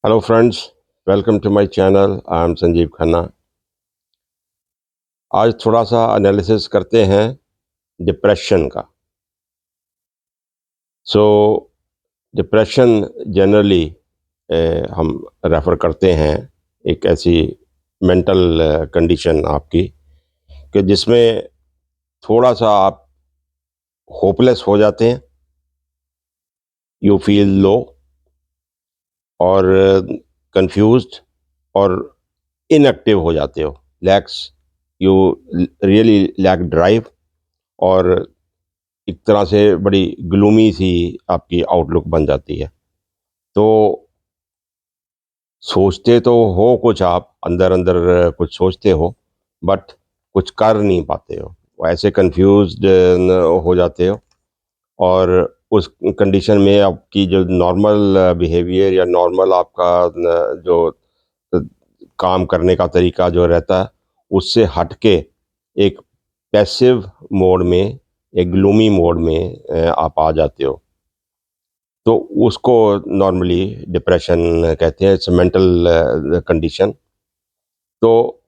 Hello friends, welcome to my channel. I am Sanjeev Khanna. आज थोड़ा सा एनालिसिस करते हैं डिप्रेशन का। सो डिप्रेशन जनरली हम रेफ़र करते हैं एक ऐसी मेंटल कंडीशन आपकी कि जिसमें थोड़ा सा आप होपलेस हो जाते हैं, यू फील लो और कंफ्यूज्ड और इनएक्टिव हो जाते हो, lacks you really lack drive और एक तरह से बड़ी ग्लूमी सी आपकी आउटलुक बन जाती है। तो सोचते तो हो कुछ, आप अंदर-अंदर कुछ सोचते हो, बट कुछ कर नहीं पाते हो। ऐसे कन्फ्यूज़्ड न हो जाते हो और उस कंडीशन में आपकी जो नॉर्मल बिहेवियर या नॉर्मल आपका न जो अ, काम करने का तरीका जो रहता है, उससे हट के एक पैसिव मोड में, एक ग्लूमी मोड में आप आ जाते हो। तो उसको नॉर्मली डिप्रेशन कहते हैं। It's mental condition. तो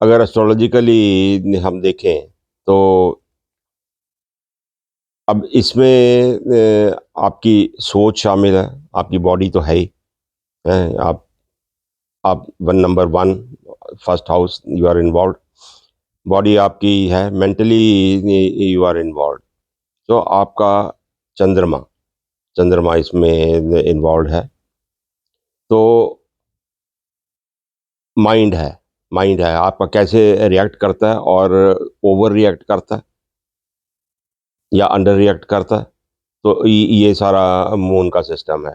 अगर एस्ट्रोलॉजिकली हम देखें तो अब इसमें आपकी सोच शामिल है, आपकी बॉडी तो है ही है। आप one number one first house you are involve, body आपकी है, मेंटली यू आर इन्वॉल्व। तो आपका चंद्रमा चंद्रमा इसमें इन्वॉल्व है। तो माइंड है माइंड है आपका कैसे रिएक्ट करता है और ओवर रिएक्ट करता है या अंडर रिएक्ट करता है। तो ये सारा मून का सिस्टम है।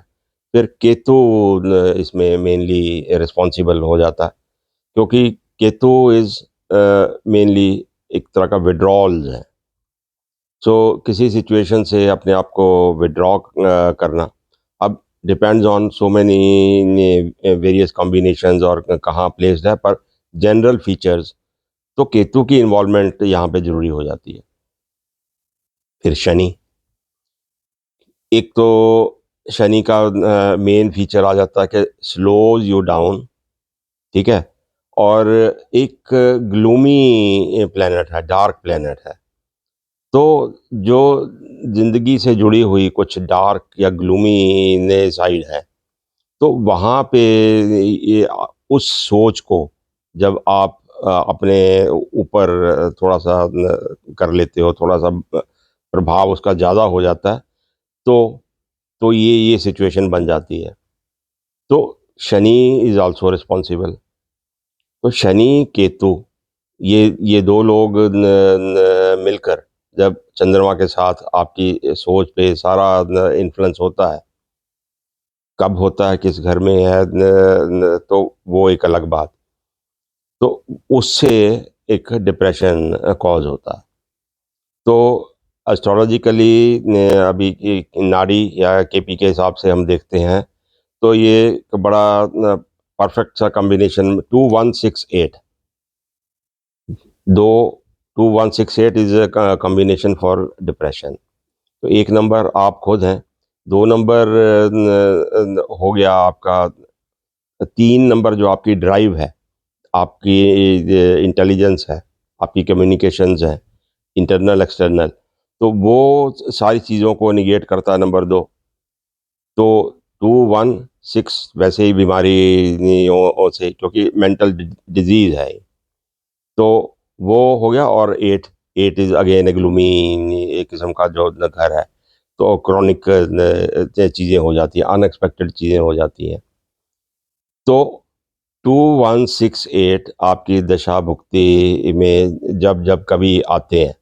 फिर केतु इसमें मेनली रिस्पॉन्सिबल हो जाता है, क्योंकि केतु इज मेनली एक तरह का विड्रॉल है। सो किसी सिचुएशन से अपने आप को विड्रॉ करना, अब depends on so many various combinations और कहाँ प्लेस्ड है, पर जनरल फीचर्स तो केतु की इन्वॉल्वमेंट यहाँ पे ज़रूरी हो जाती है। फिर शनि, एक तो शनि का मेन फीचर आ जाता है कि स्लोज़ यू डाउन, ठीक है? और एक ग्लूमी प्लैनेट है, डार्क प्लैनेट है। तो जो ज़िंदगी से जुड़ी हुई कुछ डार्क या ग्लूमी ने साइड है, तो वहाँ पे ये उस सोच को जब आप अपने ऊपर थोड़ा-सा कर लेते हो, थोड़ा-सा प्रभाव उसका ज़्यादा हो जाता है, तो ये सिचुएशन बन जाती है। तो शनि इज़ ऑल्सो रिस्पॉन्सिबल। तो शनि, केतु ये 2 लोग न मिलकर जब चंद्रमा के साथ आपकी सोच पे सारा न इन्फ्लुएंस होता है, कब होता है, किस घर में है तो वो एक अलग बात। तो उससे एक डिप्रेशन कॉज़ होता है। तो एस्ट्रोलॉजिकली अभी की नाड़ी या केपी के हिसाब से हम देखते हैं, तो ये एक बड़ा परफेक्ट सा combination 2168, 2 2168 is a combination for depression. तो 1 नंबर आप खुद हैं, 2 नंबर हो गया आपका, 3 नंबर जो आपकी ड्राइव है, आपकी इंटेलिजेंस है, आपकी कम्युनिकेशंस है, इंटरनल एक्सटर्नल, तो वो सारी चीज़ों को नेगेट करता है नंबर 2। तो 216 वैसे ही बीमारियों से, क्योंकि मेंटल डिजीज़ है ये, तो वो हो गया। और 8 इज़ अगेन ए ग्लूमी, एक किस्म का जो घर है, तो क्रॉनिक चीज़ें हो जाती हैं, अनएक्सपेक्टेड चीज़ें हो जाती हैं। तो 2168 आपकी दशा भुक्ति में जब कभी आते हैं,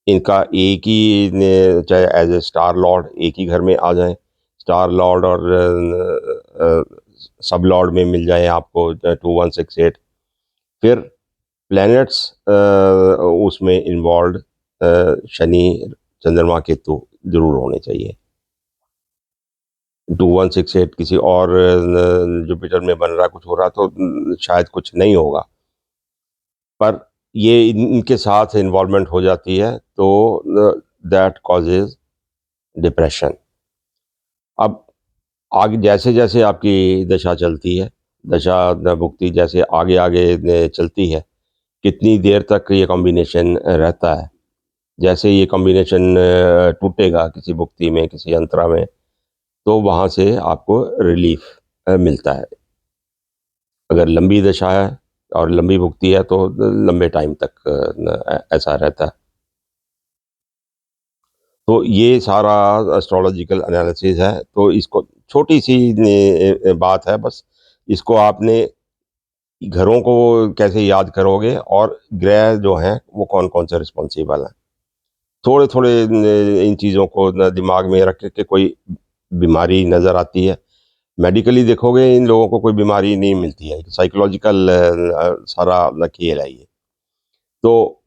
इनका एक ही चाहे एज ए स्टार लॉर्ड एक ही घर में आ जाएं, स्टार लॉर्ड और सब लॉर्ड में मिल जाए आपको 2168। फिर प्लैनेट्स उसमें इन्वॉल्व, शनि, चंद्रमा, केतु जरूर होने चाहिए। 2168 किसी और जुपिटर में बन रहा, कुछ हो रहा, तो शायद कुछ नहीं होगा, पर ये इनके साथ इन्वॉल्वमेंट हो जाती है, तो दैट कॉजेज डिप्रेशन। अब आगे जैसे-जैसे आपकी दशा चलती है, दशा न भुक्ति जैसे आगे-आगे चलती है, कितनी देर तक ये कॉम्बिनेशन रहता है। जैसे ये कॉम्बिनेशन टूटेगा किसी भुक्ति में, किसी अंतरा में, तो वहाँ से आपको रिलीफ़ मिलता है। अगर लंबी दशा है और लंबी भुक्ति है तो लंबे टाइम तक ऐसा रहता है। तो ये सारा एस्ट्रोलॉजिकल एनालिसिस है, तो इसको छोटी-सी बात है बस, इसको आपने घरों को कैसे याद करोगे और ग्रह जो हैं, वो कौन-कौन से रिस्पॉन्सिबल हैं। थोड़े-थोड़े न इन चीज़ों को न दिमाग में रख के कोई बीमारी नज़र आती है, मेडिकली देखोगे इन लोगों को कोई बीमारी नहीं मिलती है, साइकोलॉजिकल सारा न खेल है ये। तो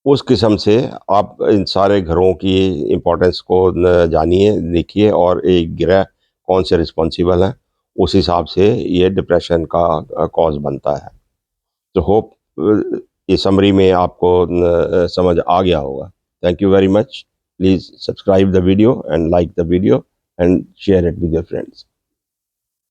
उस किस्म से आप इन सारे घरों की इम्पोर्टेंस को न जानिए, देखिए और एक ग्रह कौन से रिस्पॉन्सिबल हैं, उस हिसाब से ये डिप्रेशन का कॉज़ बनता है। तो होप ये समरी में आपको समझ आ गया होगा। Thank you very much. Please subscribe the video and like the video and share it with your friends.